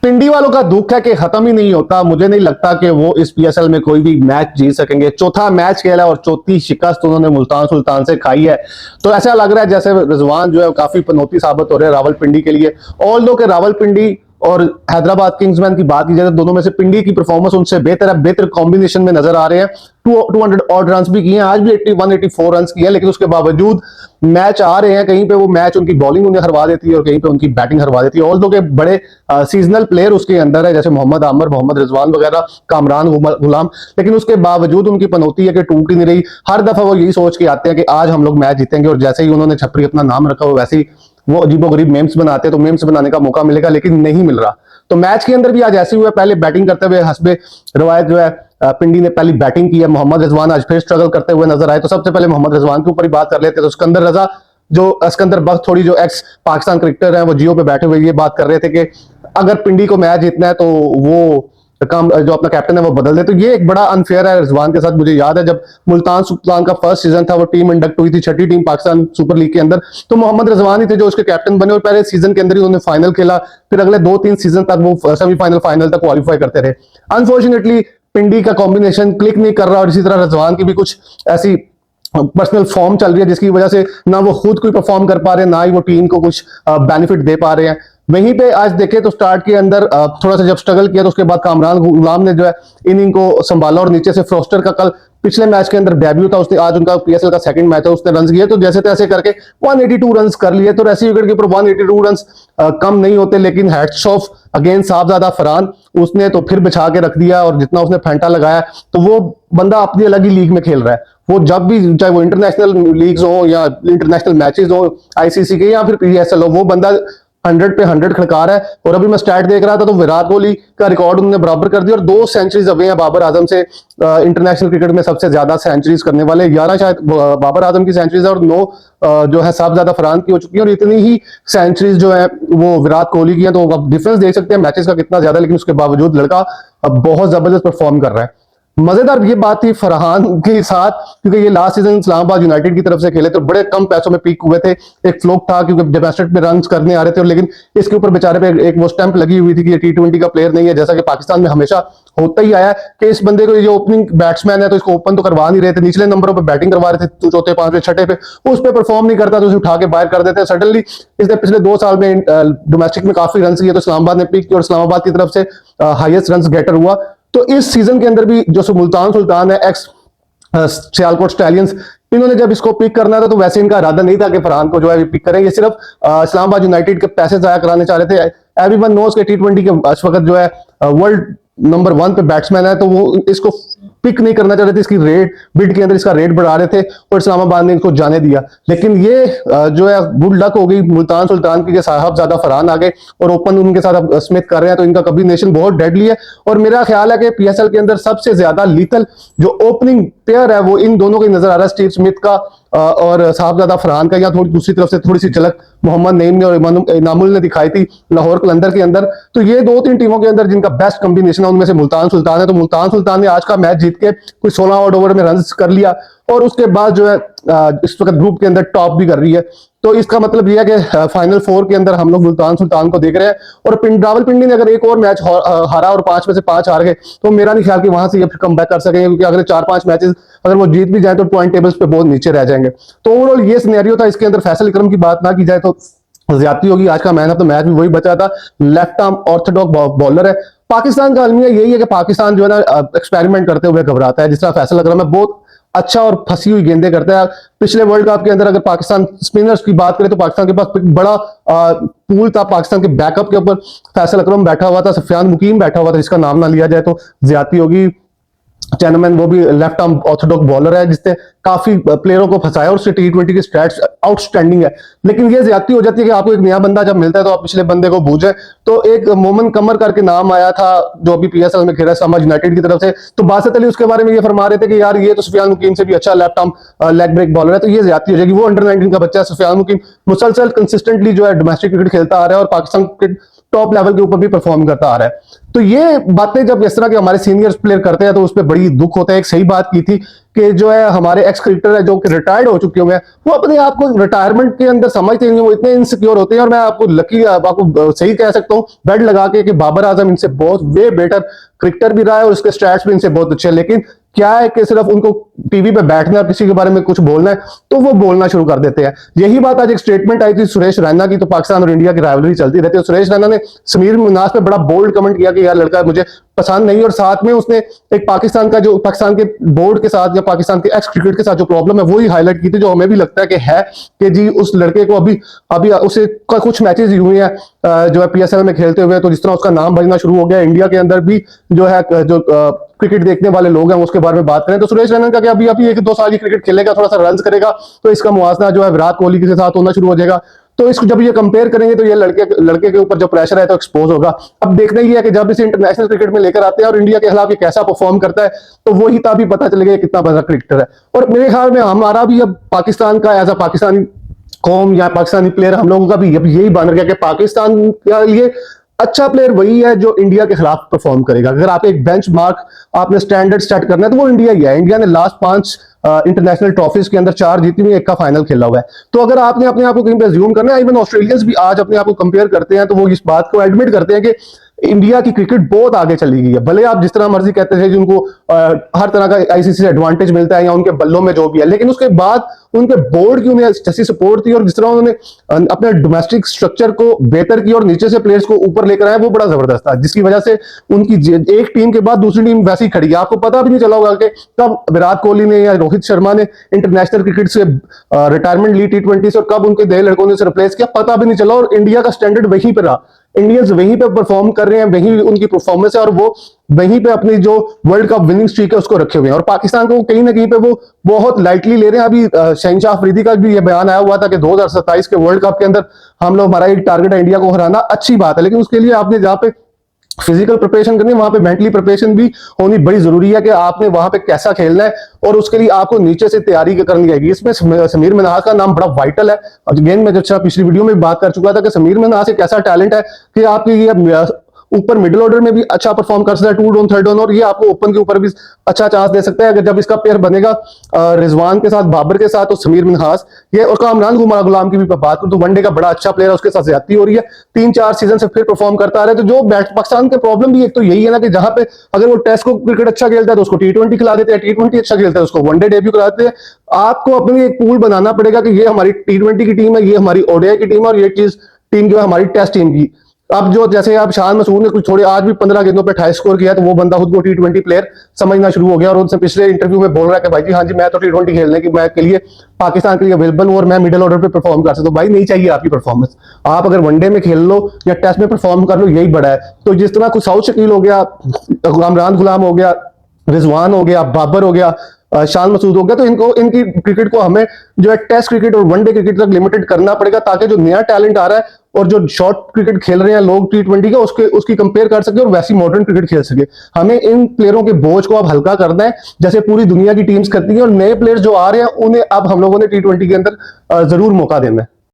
पिंडी वालों का दुख है कि खत्म ही नहीं होता। मुझे नहीं लगता कि वो इस पीएसएल में कोई भी मैच जीत सकेंगे। चौथा मैच खेला है और चौथी शिकस्त उन्होंने मुल्तान सुल्तान से खाई है। तो ऐसा लग रहा है जैसे रिजवान जो है काफी पनौती साबित हो रहे हैं रावलपिंडी के लिए। ऑल दो के रावलपिंडी और हैदराबाद किंग्समैन की बात की जाए तो दोनों में से पिंडी की परफॉर्मेंस उनसे बेहतर है, बेहतर कॉम्बिनेशन में नजर आ रहे हैं। 200 ऑड रन भी किए हैं, आज भी 184 रन किए हैं, लेकिन उसके बावजूद मैच आ रहे हैं, कहीं पे वो मैच उनकी बॉलिंग उन्हें हरवा देती है और कहीं पे उनकी बैटिंग हरवा देती है। ऑल दो के बड़े सीजनल प्लेयर उसके अंदर है, जैसे मोहम्मद आमर, मोहम्मद रिजवान वगैरह, कामरान गुलाम, लेकिन उसके बावजूद उनकी पनौती है कि टूट ही नहीं रही। हर दफा वो यही सोच के आते हैं कि आज हम लोग मैच जीतेंगे, और जैसे ही उन्होंने छपरी अपना नाम रखा हो वैसे ही वो अजीबोगरीब मेम्स बनाते हैं, तो मेम्स बनाने का मौका मिलेगा, लेकिन नहीं मिल रहा। तो मैच के अंदर भी आज ऐसे हुआ, पहले बैटिंग करते हुए हस्बे रवायत जो है पिंडी ने पहली बैटिंग की है। मोहम्मद रिजवान आज फिर स्ट्रगल करते हुए नजर आए, तो सबसे पहले मोहम्मद रिजवान के ऊपर ही बात कर लेते हैं। तो सिकंदर रजा, जो सिकंदर बख्त थोड़ी जो एक्स पाकिस्तान क्रिकेटर है, वो जियो पे बैठे हुए ये बात कर रहे थे कि अगर पिंडी को मैच जीतना है तो वो काम जो अपना कैप्टन है वो बदल दे। तो ये एक बड़ा अनफेयर है रिजवान के साथ। मुझे याद है जब मुल्तान सुल्तान का फर्स्ट सीजन था, वो टीम इंडक्ट हुई थी, छठी टीम पाकिस्तान सुपर लीग के अंदर, तो मोहम्मद रिजवान ही थे जो उसके कैप्टन बने, और पहले सीजन के अंदर ही उन्होंने फाइनल खेला। फिर अगले 2-3 सीजन तक वो सेमीफाइनल फाइनल तक क्वालिफाई करते रहे। अनफॉर्चुनेटली पिंडी का कॉम्बिनेशन क्लिक नहीं कर रहा, और इसी तरह रिजवान की भी कुछ ऐसी पर्सनल फॉर्म चल रही है जिसकी वजह से ना वो खुद कोई परफॉर्म कर पा रहे हैं, ना ही वो टीम को कुछ बेनिफिट दे पा रहे हैं। वहीं पे आज देखे तो स्टार्ट के अंदर थोड़ा सा जब स्ट्रगल किया, तो उसके बाद कामरान गुलाम ने जो है इनिंग को संभाला, और नीचे से फ्रोस्टर का कल पिछले मैच के अंदर डेब्यू था, उसने आज उनका पीएसएल का सेकंड मैच है, उसने रन किए, तो जैसे तैसे करके 182 रन कर लिए। तो ऐसी विकेट के ऊपर 182 रन कम नहीं होते, लेकिन हैट्स ऑफ अगेन साहबजादा फरहान, उसने तो फिर बिछा के रख दिया, और जितना उसने फेंटा लगाया, तो वो बंदा अपनी अलग ही लीग में खेल रहा है। वो जब भी, चाहे वो इंटरनेशनल लीग्स हो या इंटरनेशनल मैचेस हो आईसीसी के या फिर पीएसएल हो, वो बंदा 100 पे 100 खड़का रहा है। और अभी मैं स्टैट देख रहा था तो विराट कोहली का रिकॉर्ड उन्होंने बराबर कर दिया, और 2 सेंचुरीज अवे हैं बाबर आजम से। इंटरनेशनल क्रिकेट में सबसे ज्यादा सेंचुरीज करने वाले 11 शायद बाबर आजम की सेंचुरीज है, और 9 जो है साहबजादा फरहान की हो चुकी है, और इतनी ही सेंचुरीज जो है वो विराट कोहली की है। तो आप डिफरेंस देख सकते हैं मैचेस का कितना ज्यादा, लेकिन उसके बावजूद लड़का बहुत जबरदस्त परफॉर्म कर रहा है। मजेदार ये बात थी फरहान के साथ, क्योंकि ये लास्ट सीजन इस्लामाबाद यूनाइटेड की तरफ से खेले, तो बड़े कम पैसों में पीक हुए थे। एक फ्लोप था क्योंकि डेमोस्ट्रेट में रन करने आ रहे थे, लेकिन इसके ऊपर बेचारे पे एक वो स्टैंप लगी हुई थी कि ये टी20 का प्लेयर नहीं है, जैसा कि पाकिस्तान में हमेशा होता ही आया कि इस बंदे को, ये ओपनिंग बैट्समैन है, तो इसको ओपन तो करवा नहीं रहे थे, निचले नंबरों पर बैटिंग करवा रहे थे, चौथे पांचवें छठे पे, उस पर परफॉर्म नहीं करता तो उसे उठा के बाहर कर देते। सडनली इसने पिछले 2 साल में डोमेस्टिक में काफी रन किए, तो इस्लामाबाद ने पिक किया और इस्लामाबाद की तरफ से हाईएस्ट रन गेटर हुआ। तो इस सीजन के अंदर भी जो मुल्तान सुल्तान है, एक्स सियालकोट स्टैलियंस, इन्होंने जब इसको पिक करना था तो वैसे इनका इरादा नहीं था कि फरहान को जो है पिक करें। ये सिर्फ इस्लामाबाद यूनाइटेड के पैसे जाया कराने चाह रहे थे। एवरीवन नोज के टी20 के इस वक्त जो है वर्ल्ड नंबर 1 पे बैट्समैन है, तो वो इसको पिक नहीं करना चाह रहे थे। इसकी रेट बिड के अंदर इसका रेट बढ़ा रहे थे, और इस्लामाबाद ने इसको जाने दिया। लेकिन ये जो है गुड लक हो गई मुल्तान सुल्तान की, साहबजादा फरहान आ गए और ओपन उनके साथ स्मिथ कर रहे हैं, तो इनका कॉम्बिनेशन बहुत डेडली है। और मेरा ख्याल है कि पीएसएल के अंदर सबसे ज्यादा लीथल जो ओपनिंग पेयर है वो इन दोनों का नजर आ रहा है, स्टीव स्मिथ का और साहबजादा फरहान का। या थोड़ी दूसरी तरफ से थोड़ी सी झलक मोहम्मद नईम ने और इनामुल ने दिखाई थी लाहौर कलंदर के अंदर। तो ये 2-3 टीमों के अंदर जिनका बेस्ट कॉम्बिनेशन है उनमें से मुल्तान सुल्तान है। तो मुल्तान सुल्तान ने आज का मैच जीत के कोई 16 ऑड ओवर में रन कर लिया, और उसके बाद जो है इस वक्त ग्रुप के अंदर टॉप भी कर रही है। तो इसका मतलब यह है कि फाइनल 4 के अंदर हम लोग मुल्तान सुल्तान को देख रहे हैं। और रावलपिंडी ने अगर एक और मैच हारा और 5 में से 5 हार गए, तो मेरा नहीं ख्याल कि वहां से ये फिर कम बैक कर सकेंगे, क्योंकि अगले 4-5 मैचेस अगर वो जीत भी जाए तो पॉइंट टेबल्स पे बहुत नीचे रह जाएंगे। तो ओवरऑल ये सिनेरियो था। इसके अंदर फैसल इकरम की बात ना की जाए तो ज्यादती होगी। आज का मैन ऑफ द मैच भी वही बचा था, लेफ्ट आर्म ऑर्थोडॉक्स बॉलर है। पाकिस्तान का अलमिया यही है कि पाकिस्तान जो है ना एक्सपेरिमेंट करते हुए घबराता है। जिस तरह फैसल इकरम है, बहुत अच्छा और फंसी हुई गेंदें करता है। पिछले वर्ल्ड कप के अंदर अगर पाकिस्तान स्पिनर्स की बात करें तो पाकिस्तान के पास बड़ा पूल था। पाकिस्तान के बैकअप के ऊपर फैसल इकरम बैठा हुआ था, सफियान मुकीम बैठा हुआ था, जिसका नाम ना लिया जाए तो ज्यादती होगी। चैनमैन वो भी लेफ्ट आर्म ऑर्थोडॉक्स बॉलर है, जिसने काफी प्लेयरों को फंसाया, और उससे टी20 के स्टैट्स आउटस्टैंडिंग है। लेकिन ये ज्यादती हो जाती है कि आपको एक नया बंदा जब मिलता है तो आप पिछले बंदे को भूल जाए। तो एक मोमन कमर करके नाम आया था जो अभी पीएसएल में खेला इस्लामाबाद यूनाइटेड की तरफ से, तो बासित अली उसके बारे में ये फरमा रहे थे कि यार ये तो सफियान मुकीम से भी अच्छा left arm leg break bowler है। तो ये ज्यादती हो जाएगी। वो अंडर 19 का बच्चा है सफियान मुकीम, मुसलसल कंसिस्टेंटली जो है डोमेस्टिक क्रिकेट खेलता आ रहा है, और पाकिस्तान टॉप लेवल के ऊपर भी परफॉर्म करता आ रहा है। तो ये बातें जब इस तरह के हमारे सीनियर प्लेयर करते हैं तो उस पर बड़ी दुख होता है। एक सही बात की थी कि जो है हमारे एक्स क्रिकेटर है जो कि रिटायर्ड हो चुके हुए हैं, वो अपने आप को रिटायरमेंट के अंदर समझते नहीं, वो इतने इनसिक्योर होते हैं। और मैं आपको आपको सही कह सकता हूँ बेड लगा के कि बाबर आजम इनसे बहुत वे बेटर क्रिकेटर भी रहा है और उसके स्टैट्स भी इनसे बहुत अच्छे हैं। लेकिन क्या है कि सिर्फ उनको टीवी पे बैठना है, किसी के बारे में कुछ बोलना है तो वो बोलना शुरू कर देते हैं। यही बात आज एक स्टेटमेंट आई थी सुरेश रैना की, तो पाकिस्तान और इंडिया की राइवलरी चलती रहती है। सुरेश रैना ने समीर मनास पे बड़ा बोल्ड कमेंट किया कि यार लड़का मुझे पसंद नहीं, और साथ में उसने एक पाकिस्तान के बोर्ड के साथ या पाकिस्तान के एक्स क्रिकेट के साथ जो प्रॉब्लम है वो ही हाईलाइट की थी, जो हमें भी लगता है कि जी उस लड़के को अभी अभी उसे कुछ मैचेस हुए हैं जो है पीएसएल में खेलते हुए, तो जिस तरह उसका नाम बजना शुरू हो गया इंडिया के अंदर भी जो है जो क्रिकेट देखने वाले लोग हैं उसके बारे में बात करें तो सुरेश रैना का कि अभी अभी 1-2 साल की क्रिकेट खेलेगा, थोड़ा सा रन करेगा तो इसका मुआवजा जो है विराट कोहली के साथ होना शुरू हो जाएगा। तो इसको जब ये कंपेयर करेंगे तो ये लड़के के ऊपर जो प्रेशर है तो एक्सपोज होगा। अब देखना ही है कि जब इसे इंटरनेशनल क्रिकेट में लेकर आते हैं और इंडिया के खिलाफ ये कैसा परफॉर्म करता है, तो वो ही तभी पता चलेगा कितना बड़ा क्रिकेटर है। और मेरे ख्याल में हमारा भी अब पाकिस्तान का एज अ पाकिस्तानी कौम या पाकिस्तानी प्लेयर हम लोगों का भी अब यही बन गया कि पाकिस्तान के लिए अच्छा प्लेयर वही है जो इंडिया के खिलाफ परफॉर्म करेगा। अगर आप एक बेंचमार्क आपने स्टैंडर्ड सेट करना है तो वो इंडिया ही है। इंडिया ने लास्ट 5 इंटरनेशनल ट्रॉफीज के अंदर 4 जीती हुई, 1 का फाइनल खेला हुआ है। तो अगर आपने अपने आप को कहीं पे अज्यूम करना है, इवन ऑस्ट्रेलियंस भी आज अपने आप को कंपेयर करते हैं तो वो इस बात को एडमिट करते हैं कि इंडिया की क्रिकेट बहुत आगे चली गई है। भले आप जिस तरह मर्जी कहते थे कि उनको हर तरह का आईसीसी से एडवांटेज मिलता है या उनके बल्लों में जो भी है, लेकिन उसके बाद उनके बोर्ड की उन्हें जैसी सपोर्ट थी और जिस तरह उन्होंने अपने डोमेस्टिक स्ट्रक्चर को बेहतर किया और नीचे से प्लेयर्स को ऊपर लेकर आए वो बड़ा जबरदस्त था, जिसकी वजह से उनकी एक टीम के बाद दूसरी टीम वैसी खड़ी है। आपको पता भी नहीं चला होगा कि कब विराट कोहली ने या रोहित शर्मा ने इंटरनेशनल क्रिकेट से रिटायरमेंट ली T20 से, और कब उनके 2 लड़कों ने उसे रिप्लेस किया पता भी नहीं चला। और इंडिया का स्टैंडर्ड वहीं पर रहा, इंडियंस वहीं पे परफॉर्म कर रहे हैं, वहीं उनकी परफॉर्मेंस है और वो वहीं पे अपनी जो वर्ल्ड कप विनिंग स्ट्रीक है उसको रखे हुए हैं। और पाकिस्तान को कहीं ना कहीं पे वो बहुत लाइटली ले रहे हैं। अभी शहनशाह अफरीदी का भी ये बयान आया हुआ था कि 2027 के वर्ल्ड कप के अंदर हम लोग, हमारा एक टारगेट है इंडिया को हराना। अच्छी बात है, लेकिन उसके लिए आपने जहाँ पे फिजिकल प्रिपरेशन करनी है वहां पे मेंटली प्रिपरेशन भी होनी बड़ी जरूरी है कि आपने वहां पे कैसा खेलना है और उसके लिए आपको नीचे से तैयारी करनी है। इसमें समीर मनहास का नाम बड़ा वाइटल है। अगेन मैं जैसा पिछली वीडियो में बात कर चुका था कि समीर मनहास एक ऐसा टैलेंट है कि आपकी ये ऊपर मिडिल ऑर्डर में भी अच्छा परफॉर्म कर सकता है, 2 डाउन 3 डाउन, और ये आपको ओपन के ऊपर भी अच्छा चांस दे सकता है। अगर जब इसका पेयर बनेगा रिजवान के साथ, बाबर के साथ, तो समीर मिनहास ये और कामरान गुलाम की भी बात करूं तो वनडे का बड़ा अच्छा प्लेयर है, उसके साथ ज्यादती हो रही है, 3-4 सीजन से फिर परफॉर्म करता आ रहा है। तो जो पाकिस्तान के प्रॉब्लम भी एक तो यही है ना कि जहां पे अगर वो टेस्ट को क्रिकेट अच्छा खेलता है तो उसको T20 खिला देते हैं, T20 अच्छा खेलता है उसको वनडे डेब्यू कराते हैं। आपको अपनी एक पूल बनाना पड़ेगा कि ये हमारी T20 की टीम है, ये हमारी ओडीआई की टीम है और ये चीज टीम जो है हमारी टेस्ट टीम की। अब जो जैसे आप शान मसूद ने कुछ थोड़े आज भी 15 गेंदों पे 28 स्कोर किया तो वो बंदा खुद को T20 प्लेयर समझना शुरू हो गया और उनसे पिछले इंटरव्यू में बोल रहा है कि भाई जी हाँ जी मैं तो T20 खेलने की मैं के लिए पाकिस्तान के लिए अवेलेबल हूं और मैं मिडिल ऑर्डर पे परफॉर्म कर सकता हूं। भाई नहीं चाहिए आपकी परफॉर्मेंस, आप अगर वनडे में खेल लो या टेस्ट में परफॉर्म कर लो यही बड़ा है। तो जिस तरह कुछ साउथ शकील हो गया, कामरान गुलाम हो गया, रिजवान हो गया, बाबर हो गया, शान मसूद हो गया, तो इनकी क्रिकेट को हमें जो है टेस्ट क्रिकेट और वनडे क्रिकेट तक लिमिटेड करना पड़ेगा ताकि जो नया टैलेंट आ रहा है और जो शॉर्ट क्रिकेट खेल रहे हैं लोग T20 का उसकी कंपेयर कर सके और वैसी मॉडर्न क्रिकेट खेल सके। हमें इन प्लेयरों के बोझ को अब हल्का करना है जैसे पूरी दुनिया की टीम्स करती हैं और नए प्लेयर्स जो आ रहे हैं उन्हें अब हम लोगों ने T20 के अंदर जरूर मौका देना है।